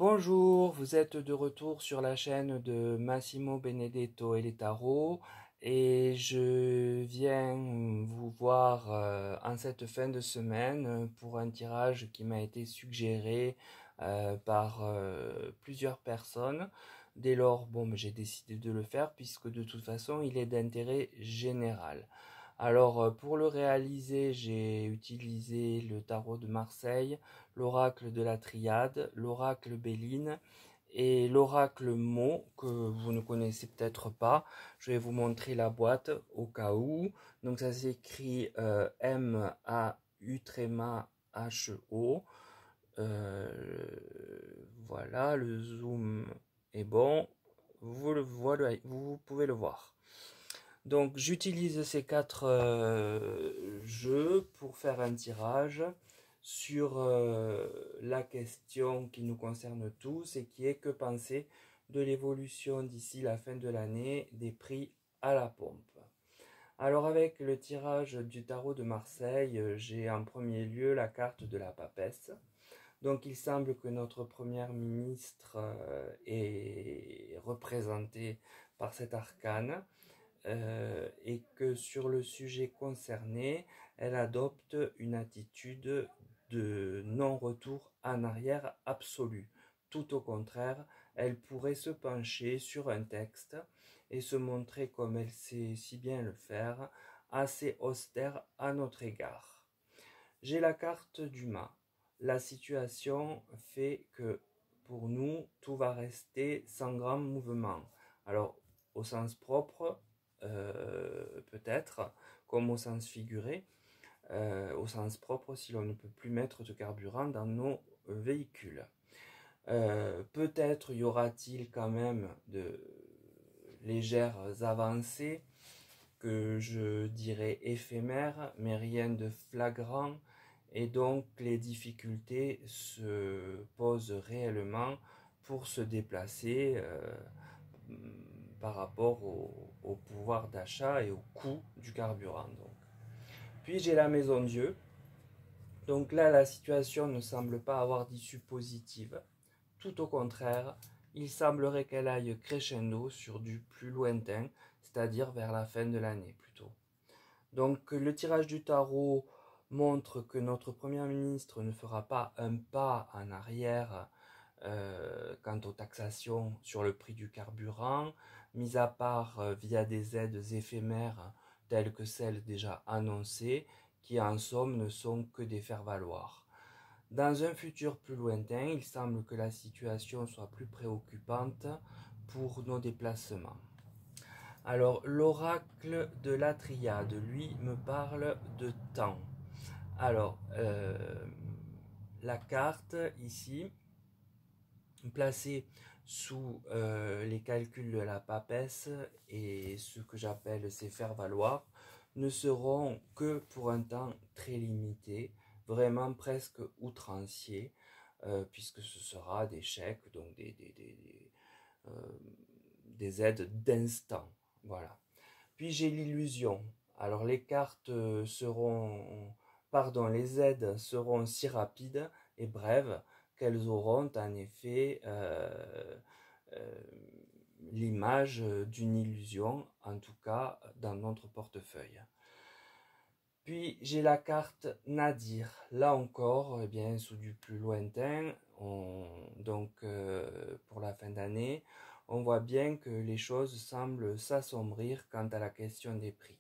Bonjour, vous êtes de retour sur la chaîne de Massimo Benedetto et les tarots et je viens vous voir en cette fin de semaine pour un tirage qui m'a été suggéré par plusieurs personnes. Dès lors, j'ai décidé de le faire puisque de toute façon il est d'intérêt général. Alors pour le réaliser, j'ai utilisé le tarot de Marseille, l'oracle de la Triade, l'oracle Béline et l'oracle Mo que vous ne connaissez peut-être pas. Je vais vous montrer la boîte au cas où. Donc ça s'écrit M-A-U-H-O. Voilà, le zoom est bon. Vous pouvez le voir. Donc j'utilise ces quatre jeux pour faire un tirage sur la question qui nous concerne tous et qui est que penser de l'évolution d'ici la fin de l'année des prix à la pompe. Alors avec le tirage du tarot de Marseille, j'ai en premier lieu la carte de la papesse. Donc il semble que notre première ministre est représentée par cet arcane. Et que sur le sujet concerné, elle adopte une attitude de non-retour en arrière absolu. Tout au contraire, elle pourrait se pencher sur un texte et se montrer, comme elle sait si bien le faire, assez austère à notre égard. J'ai la carte du mât. La situation fait que pour nous, tout va rester sans grand mouvement. Alors, au sens propre, peut-être, comme au sens figuré, au sens propre si l'on ne peut plus mettre de carburant dans nos véhicules. Peut-être y aura-t-il quand même de légères avancées que je dirais éphémères, mais rien de flagrant, et donc les difficultés se posent réellement pour se déplacer par rapport au pouvoir d'achat et au coût du carburant. Donc. Puis j'ai la maison Dieu. Donc là, la situation ne semble pas avoir d'issue positive. Tout au contraire, il semblerait qu'elle aille crescendo sur du plus lointain, c'est-à-dire vers la fin de l'année plutôt. Donc le tirage du tarot montre que notre Premier ministre ne fera pas un pas en arrière quant aux taxations sur le prix du carburant, mis à part via des aides éphémères telles que celles déjà annoncées, qui en somme ne sont que des faire-valoir. Dans un futur plus lointain, il semble que la situation soit plus préoccupante pour nos déplacements. Alors, l'oracle de la Triade, lui, me parle de temps. Alors, la carte, ici, placée sous les calculs de la papesse et ce que j'appelle ses faire-valoir, ne seront que pour un temps très limité, vraiment presque outrancier, puisque ce sera des chèques, donc des aides d'instant. Voilà. Puis j'ai l'illusion. Alors les cartes seront, pardon, les aides seront si rapides et brèves qu'elles auront en effet l'image d'une illusion, en tout cas dans notre portefeuille. Puis j'ai la carte Nadir. Là encore, eh bien, sous du plus lointain, donc pour la fin d'année, on voit bien que les choses semblent s'assombrir quant à la question des prix.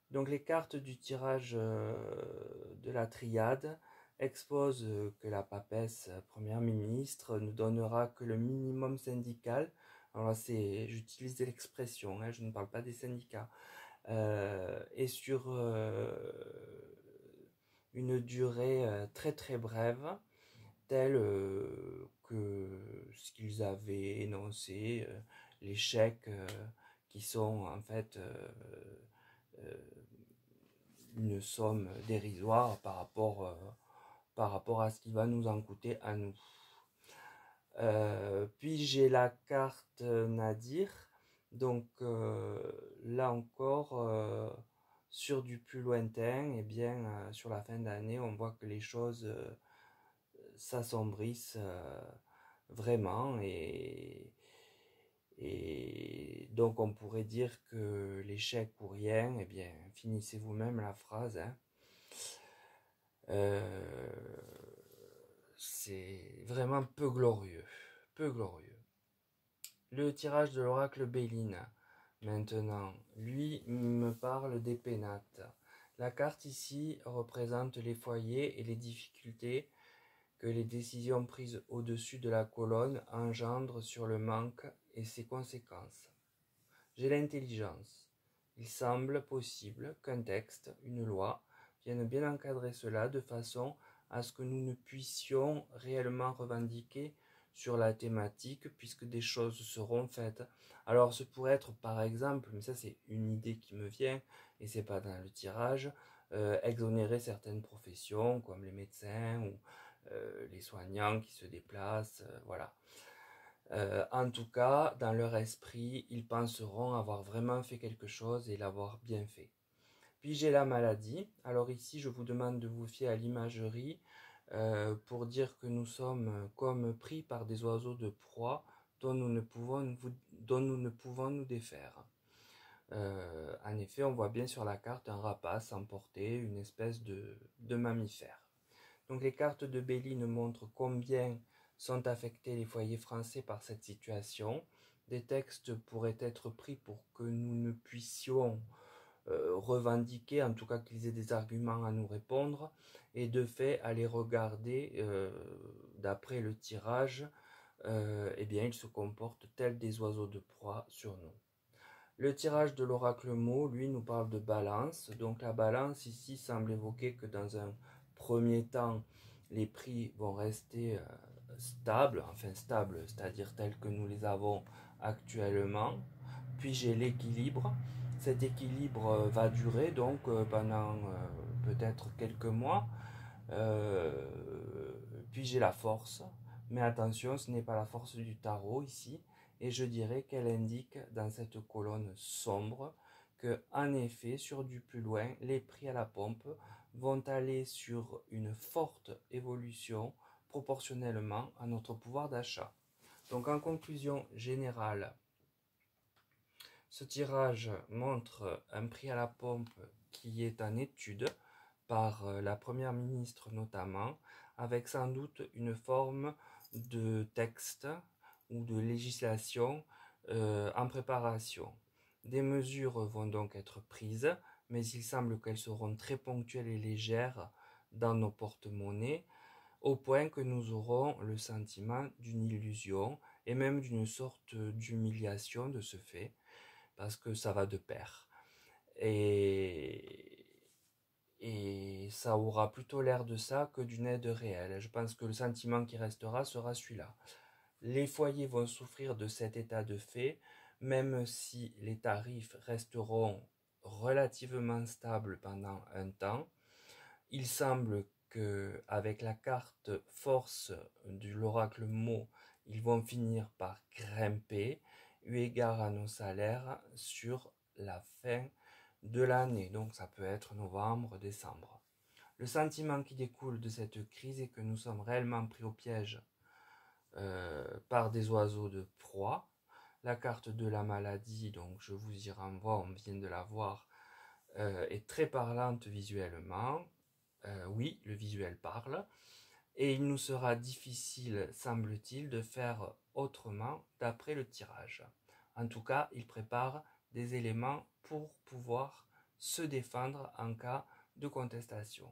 Donc les cartes du tirage de la Triade exposent que la papesse première ministre ne donnera que le minimum syndical. Alors j'utilise l'expression, je ne parle pas des syndicats. Et sur une durée très très brève, telle que ce qu'ils avaient énoncé, les chèques qui sont en fait une somme dérisoire par rapport à ce qui va nous en coûter à nous. Puis j'ai la carte Nadir. Donc là encore, sur du plus lointain, et bien sur la fin d'année, on voit que les choses s'assombrissent vraiment et donc on pourrait dire que l'échec ou rien, eh bien finissez vous-même la phrase, hein. C'est vraiment peu glorieux, peu glorieux. Le tirage de l'oracle Béline, maintenant, lui me parle des pénates. La carte ici représente les foyers et les difficultés que les décisions prises au-dessus de la colonne engendrent sur le manque et ses conséquences. J'ai l'intelligence. Il semble possible qu'un texte, une loi, vienne bien encadrer cela de façon à ce que nous ne puissions réellement revendiquer sur la thématique puisque des choses seront faites. Alors ce pourrait être par exemple, mais ça c'est une idée qui me vient et c'est pas dans le tirage, exonérer certaines professions comme les médecins ou les soignants qui se déplacent, voilà. En tout cas, dans leur esprit, ils penseront avoir vraiment fait quelque chose et l'avoir bien fait. Puis j'ai la maladie. Alors ici, je vous demande de vous fier à l'imagerie pour dire que nous sommes comme pris par des oiseaux de proie dont nous ne pouvons nous défaire. En effet, on voit bien sur la carte un rapace emporté, une espèce de mammifère. Donc les cartes de Béline montrent combien sont affectés les foyers français par cette situation. Des textes pourraient être pris pour que nous ne puissions revendiquer, en tout cas qu'ils aient des arguments à nous répondre, et de fait, à les regarder d'après le tirage, eh bien, ils se comportent tels des oiseaux de proie sur nous. Le tirage de l'oracle mot, lui, nous parle de balance. Donc la balance ici semble évoquer que dans un premier temps, les prix vont rester stables, c'est-à-dire tels que nous les avons actuellement. Puis j'ai l'équilibre. Cet équilibre va durer donc pendant peut-être quelques mois. Puis j'ai la force. Mais attention, ce n'est pas la force du tarot ici. Et je dirais qu'elle indique dans cette colonne sombre que, en effet, sur du plus loin, les prix à la pompe vont aller sur une forte évolution proportionnellement à notre pouvoir d'achat. Donc en conclusion générale, ce tirage montre un prix à la pompe qui est en étude par la première ministre notamment, avec sans doute une forme de texte ou de législation en préparation. Des mesures vont donc être prises, mais il semble qu'elles seront très ponctuelles et légères dans nos porte-monnaies, au point que nous aurons le sentiment d'une illusion et même d'une sorte d'humiliation de ce fait, parce que ça va de pair. Et ça aura plutôt l'air de ça que d'une aide réelle. Je pense que le sentiment qui restera sera celui-là. Les foyers vont souffrir de cet état de fait, même si les tarifs resteront relativement stables pendant un temps. Il semble qu'avec la carte force de l'oracle mot, ils vont finir par grimper, eu égard à nos salaires sur la fin de l'année. Donc ça peut être novembre, décembre. Le sentiment qui découle de cette crise est que nous sommes réellement pris au piège par des oiseaux de proie. La carte de la maladie, donc je vous y renvoie, on vient de la voir, est très parlante visuellement. Oui, le visuel parle. Et il nous sera difficile, semble-t-il, de faire autrement d'après le tirage. En tout cas, il prépare des éléments pour pouvoir se défendre en cas de contestation.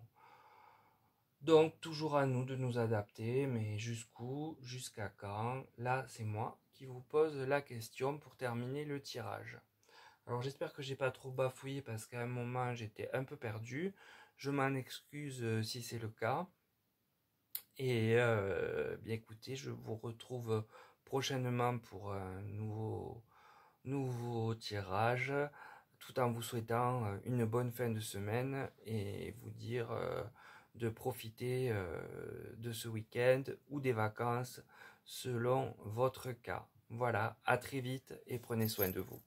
Donc, toujours à nous de nous adapter, mais jusqu'où, jusqu'à quand? Là, c'est moi qui vous pose la question pour terminer le tirage. Alors, j'espère que j'ai pas trop bafouillé parce qu'à un moment, j'étais un peu perdu. Je m'en excuse si c'est le cas. Et bien écoutez, je vous retrouve prochainement pour un nouveau tirage, tout en vous souhaitant une bonne fin de semaine et vous dire de profiter de ce week-end ou des vacances selon votre cas. Voilà, à très vite et prenez soin de vous.